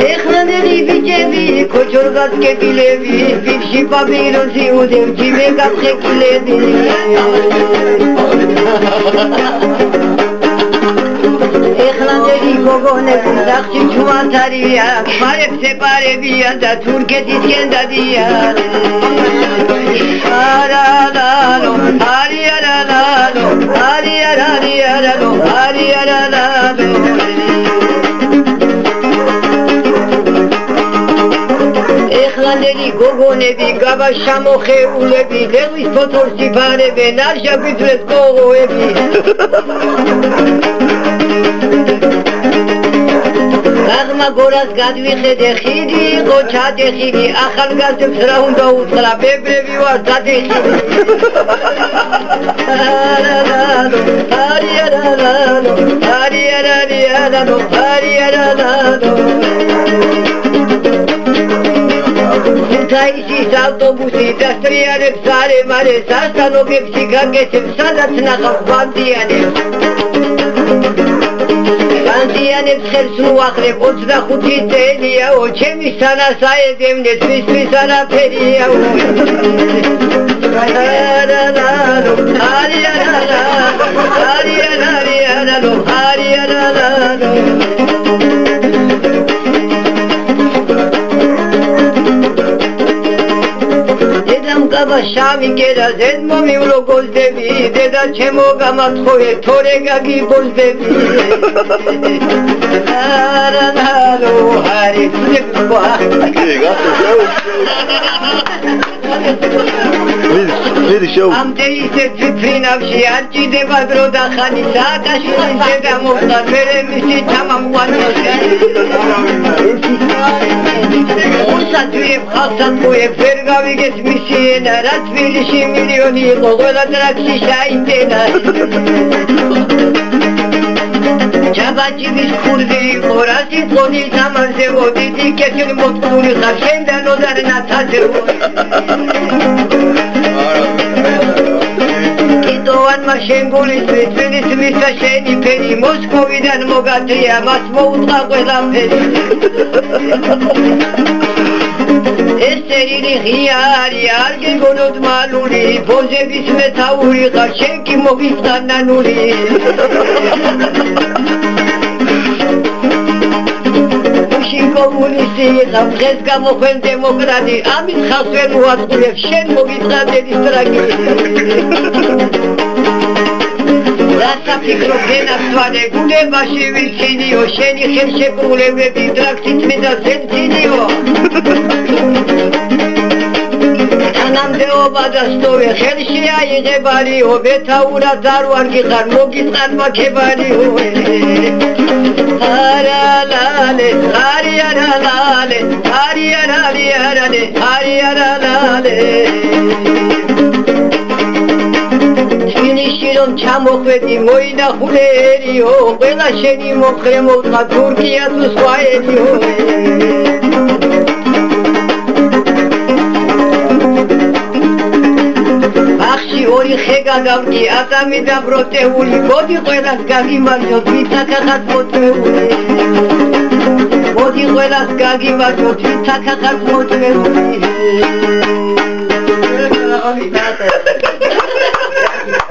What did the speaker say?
ეხლანელი ბიჭები ქოჩორგას კეპილები ფიფში პაპიროსი უდევ ჯიმე გაფხეკილები ეხლანდელი გოგონები სახში ჩუმანთარია მარებს ეპარებია და თურქეთისკენ დადიან არალალო არიარალალო არიარალიარალო არიარალალო ეხლანდელი გოგონები გაბაშა მოხეულები ლეღვის ფოთოლს იფარებენ არ შეგვიძლეს კოღოები გაღმა გორას გადვიხედე ხიდი იყო ჩადეხილი ახალგაზრდებს რა უნდა უთხრა ბებრები ვარ დადეხილი არიარალალო არიარალიარალო არიარალალო ხუთაისის ავტობუსი დასტრიალებს არე-მარე სასტანოგებში გაგეცემ სადაც ნახავ ბანდიანებს ბანდიანებს ხელს ნუახლებ 25 წელიაო ჩემი სანას აედევნეთ მისთვის არაფერია არიარალალო არიარალალო არიარალიარალო არიარალალო შამი გერაზენ მომივლო გოზდები დედა ჩემო გამათხოვე თორე გაგიბოზდები არანალო ჰარი ცუდება ამდე ისე ციფრინავში არ ჭირდება დრო და ხანი სააკაშვილის დედა მოხდა მერე მისი თამამუანოსი უსაძვირებ ხალხსაც მოებ ვერ გავიგეს მისი ენა რა თბილისში მილიონი იყო ყველა ტრაქსი შაიდენა ჯაბაჭიბის ქურდი იყო რას იყონი სამარზეო დიდი კეთილი მოწყული ხარ შენდან ოდარ ნათაზეო კიტოვანმა შენ გულისთვის თბილის მისცა შენი ფერი მოსკოვიდან მოგატრია მას მოუწყა ყველაფერი ეს წერილი ღიარი არ გეგონოთ მალული ბოზების მეთაური ხარ შენ კი მოგიწყდა ნანული კომუნისტი იყავ დღეს გამოხვენ დემოკრატი ამით ხალხს ვერ მოაწყვიებ შენ მოგიწყდა დედისტრაგი რასაფიქრო გენაცვალე გულებაში ვიცინიო შენი ხელშეკრულებები ტრაქტით მიდა ზენცინიო თანამდებობა და სტოვე ხელში აიღებარიო მეთაურად არ ვარ გიხარ მოგიწყდა მაქებარიო არალალე არიარალალე არიარალიარალე არიარალალე თბილისში რომ ჩამოხვედი მოინახულერიო ყველა შენი მომხრე მოვწყა თურქია თუ სხვა ერიო ბახში ორი ხე გაგავდი ატამი და ბროტეული მოდი ყველას გაგიმარჯოთ მითაქახად მოწვეული მოდი ყველას გაგიმარჯოთ მითაქახად მოწვეული